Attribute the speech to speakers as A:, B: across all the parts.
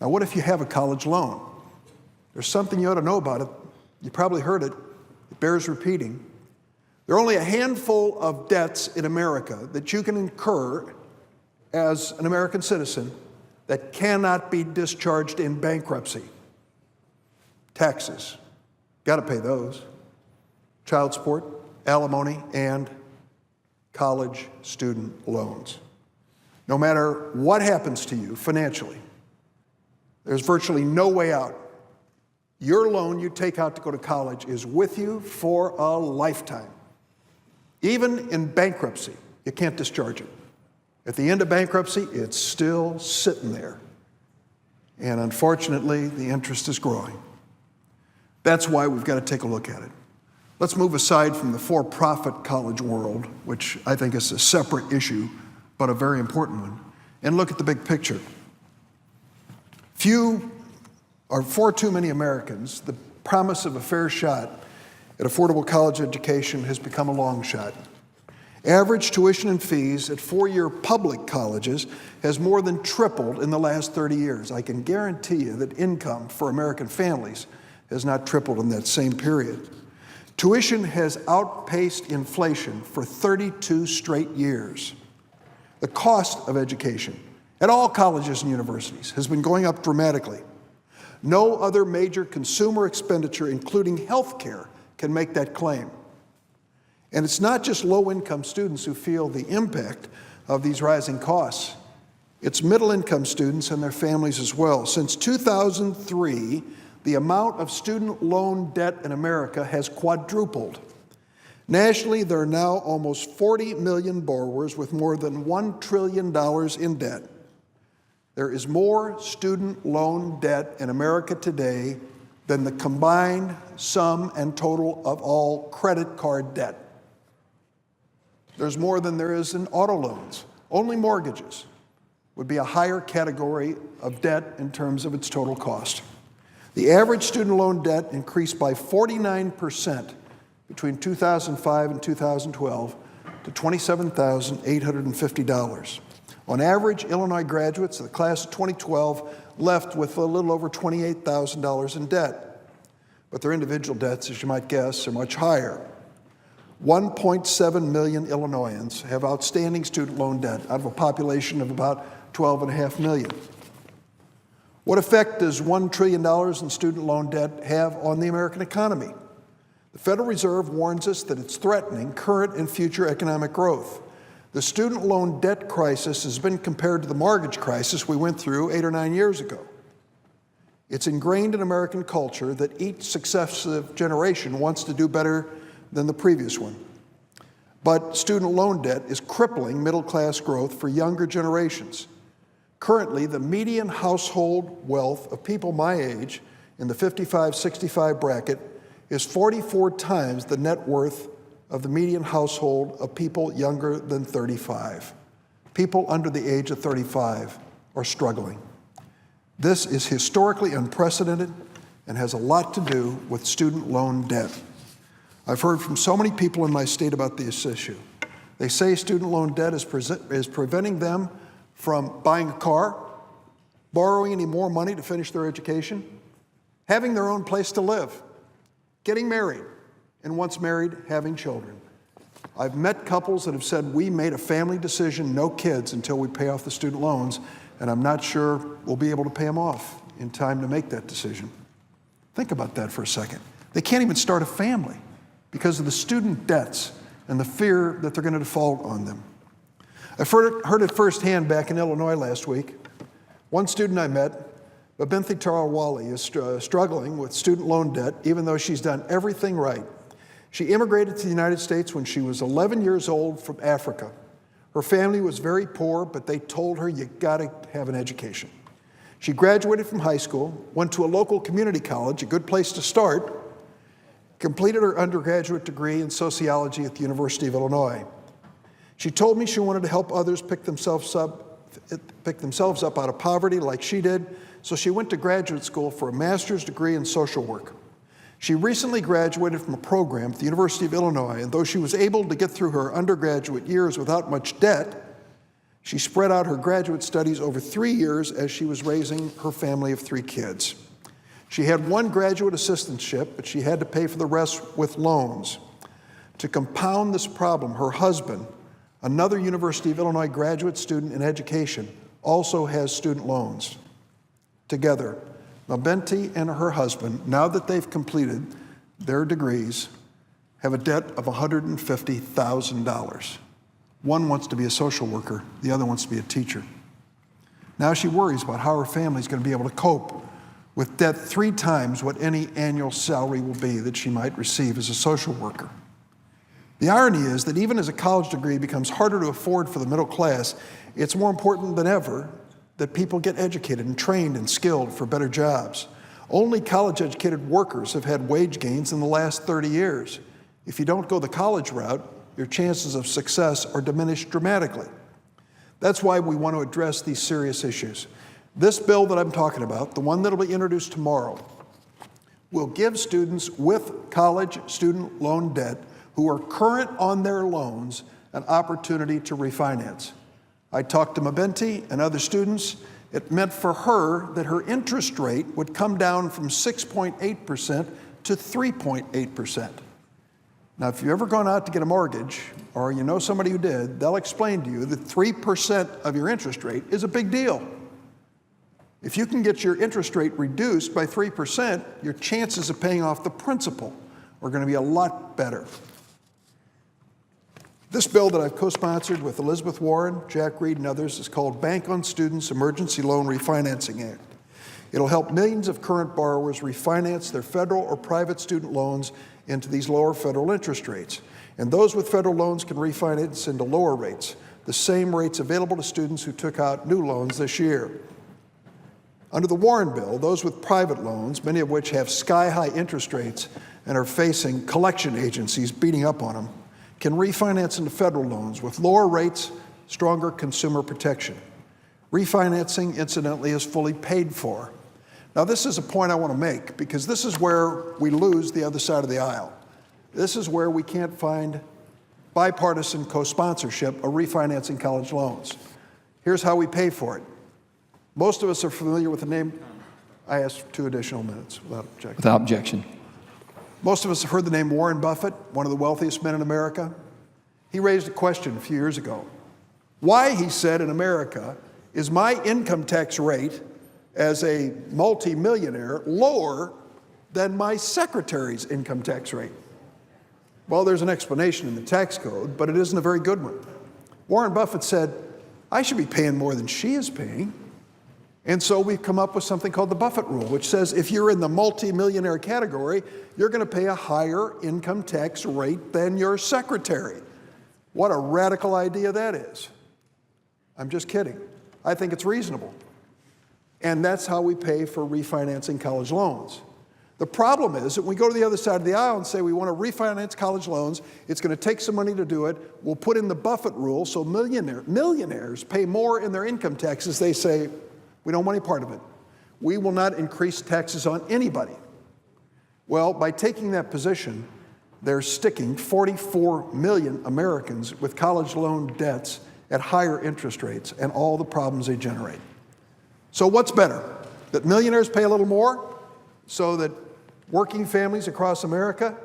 A: Now, what if you have a college loan? There's something you ought to know about it. You probably heard it. It bears repeating. There are only a handful of debts in America that you can incur as an American citizen that cannot be discharged in bankruptcy. Taxes, got to pay those. Child support, alimony, and college student loans. No matter what happens to you financially, there's virtually no way out. Your loan you take out to go to college is with you for a lifetime. Even in bankruptcy, you can't discharge it. At the end of bankruptcy, it's still sitting there. And unfortunately, the interest is growing. That's why we've got to take a look at it. Let's move aside from the for-profit college world, which I think is a separate issue, but a very important one, and look at the big picture. For too many Americans, the promise of a fair shot at affordable college education has become a long shot. Average tuition and fees at four-year public colleges has more than tripled in the last 30 years. I can guarantee you that income for American families has not tripled in that same period. Tuition has outpaced inflation for 32 straight years. The cost of education at all colleges and universities has been going up dramatically. No other major consumer expenditure, including health care, can make that claim. And it's not just low-income students who feel the impact of these rising costs. It's middle-income students and their families as well. Since 2003, the amount of student loan debt in America has quadrupled. Nationally, there are now almost 40 million borrowers with more than $1 trillion in debt. There is more student loan debt in America today than the combined sum and total of all credit card debt. There's more than there is in auto loans. Only mortgages would be a higher category of debt in terms of its total cost. The average student loan debt increased by 49% between 2005 and 2012 to $27,850. On average, Illinois graduates of the class of 2012 left with a little over $28,000 in debt. But their individual debts, as you might guess, are much higher. 1.7 million Illinoisans have outstanding student loan debt out of a population of about 12.5 million. What effect does $1 trillion in student loan debt have on the American economy? The Federal Reserve warns us that it's threatening current and future economic growth. The student loan debt crisis has been compared to the mortgage crisis we went through 8 or 9 years ago. It's ingrained in American culture that each successive generation wants to do better than the previous one. But student loan debt is crippling middle-class growth for younger generations. Currently, the median household wealth of people my age in the 55-65 bracket is 44 times the net worth of the median household of people younger than 35. People under the age of 35 are struggling. This is historically unprecedented and has a lot to do with student loan debt. I've heard from so many people in my state about this issue. They say student loan debt is preventing them from buying a car, borrowing any more money to finish their education, having their own place to live, getting married, and once married, having children. I've met couples that have said, we made a family decision, no kids, until we pay off the student loans, and I'm not sure we'll be able to pay them off in time to make that decision. Think about that for a second. They can't even start a family because of the student debts and the fear that they're going to default on them. I've heard it firsthand back in Illinois last week. One student I met, Babinthi Tarawali, is struggling with student loan debt even though she's done everything right. She immigrated to the United States when she was 11 years old from Africa. Her family was very poor, but they told her, you gotta have an education. She graduated from high school, went to a local community college, a good place to start, completed her undergraduate degree in sociology at the University of Illinois. She told me she wanted to help others pick themselves up out of poverty like she did, so she went to graduate school for a master's degree in social work. She recently graduated from a program at the University of Illinois, and though she was able to get through her undergraduate years without much debt, She spread out her graduate studies over 3 years as she was raising her family of 3 kids. She had 1 graduate assistantship, but she had to pay for the rest with loans. To compound this problem, her husband, another University of Illinois graduate student in education, also has student loans. Together, Mabenti and her husband, now that they've completed their degrees, have a debt of $150,000. One wants to be a social worker, the other wants to be a teacher. Now she worries about how her family is going to be able to cope with debt 3 times what any annual salary will be that she might receive as a social worker. The irony is that even as a college degree becomes harder to afford for the middle class, it's more important than ever that people get educated and trained and skilled for better jobs. Only college-educated workers have had wage gains in the last 30 years. If you don't go the college route, your chances of success are diminished dramatically. That's why we want to address these serious issues. This bill that I'm talking about, the one that will be introduced tomorrow, will give students with college student loan debt who are current on their loans an opportunity to refinance. I talked to Mabenti and other students. It meant for her that her interest rate would come down from 6.8% to 3.8%. Now, if you've ever gone out to get a mortgage, or you know somebody who did, they'll explain to you that 3% of your interest rate is a big deal. If you can get your interest rate reduced by 3%, your chances of paying off the principal are going to be a lot better. This bill that I've co-sponsored with Elizabeth Warren, Jack Reed, and others is called Bank on Students Emergency Loan Refinancing Act. It'll help millions of current borrowers refinance their federal or private student loans into these lower federal interest rates. And those with federal loans can refinance into lower rates, the same rates available to students who took out new loans this year. Under the Warren bill, those with private loans, many of which have sky-high interest rates and are facing collection agencies beating up on them, can refinance into federal loans with lower rates, stronger consumer protection. Refinancing, incidentally, is fully paid for. Now, this is a point I want to make because this is where we lose the other side of the aisle. This is where we can't find bipartisan co-sponsorship of refinancing college loans. Here's how we pay for it. Most of us are familiar with the name. I asked for 2 additional minutes without objection.
B: Without objection.
A: Most of us have heard the name Warren Buffett, one of the wealthiest men in America. He raised a question a few years ago. Why, he said, in America, is my income tax rate as a multimillionaire lower than my secretary's income tax rate? Well, there's an explanation in the tax code, but it isn't a very good one. Warren Buffett said, I should be paying more than she is paying. And so we've come up with something called the Buffett rule, which says if you're in the multimillionaire category, you're going to pay a higher income tax rate than your secretary. What a radical idea that is. I'm just kidding. I think it's reasonable. And that's how we pay for refinancing college loans. The problem is that when we go to the other side of the aisle and say we want to refinance college loans, it's going to take some money to do it. We'll put in the Buffett rule so millionaires pay more in their income taxes. They say, we don't want any part of it. We will not increase taxes on anybody. Well, by taking that position, they're sticking 44 million Americans with college loan debts at higher interest rates and all the problems they generate. So what's better? That millionaires pay a little more so that working families across America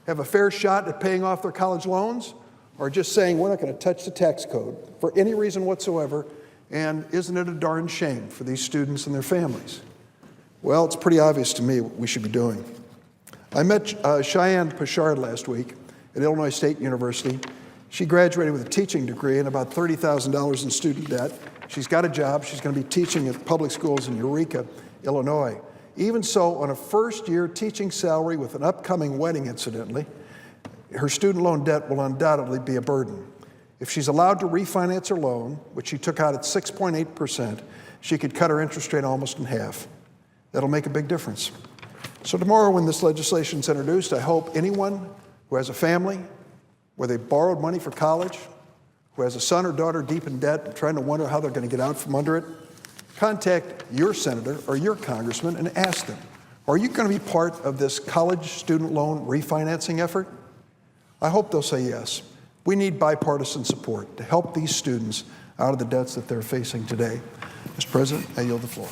A: have a fair shot at paying off their college loans, or just saying we're not going to touch the tax code for any reason whatsoever, and isn't it a darn shame for these students and their families? Well, it's pretty obvious to me what we should be doing. I met Cheyenne Pichard last week at Illinois State University. She graduated with a teaching degree and about $30,000 in student debt. She's got a job. She's going to be teaching at public schools in Eureka, Illinois. Even so, on a first-year teaching salary with an upcoming wedding, incidentally, her student loan debt will undoubtedly be a burden. If she's allowed to refinance her loan, which she took out at 6.8%, she could cut her interest rate almost in half. That'll make a big difference. So tomorrow when this legislation is introduced, I hope anyone who has a family where they borrowed money for college, who has a son or daughter deep in debt and trying to wonder how they're going to get out from under it, contact your senator or your congressman and ask them, are you going to be part of this college student loan refinancing effort? I hope they'll say yes. We need bipartisan support to help these students out of the debts that they're facing today. Mr. President, I yield the floor.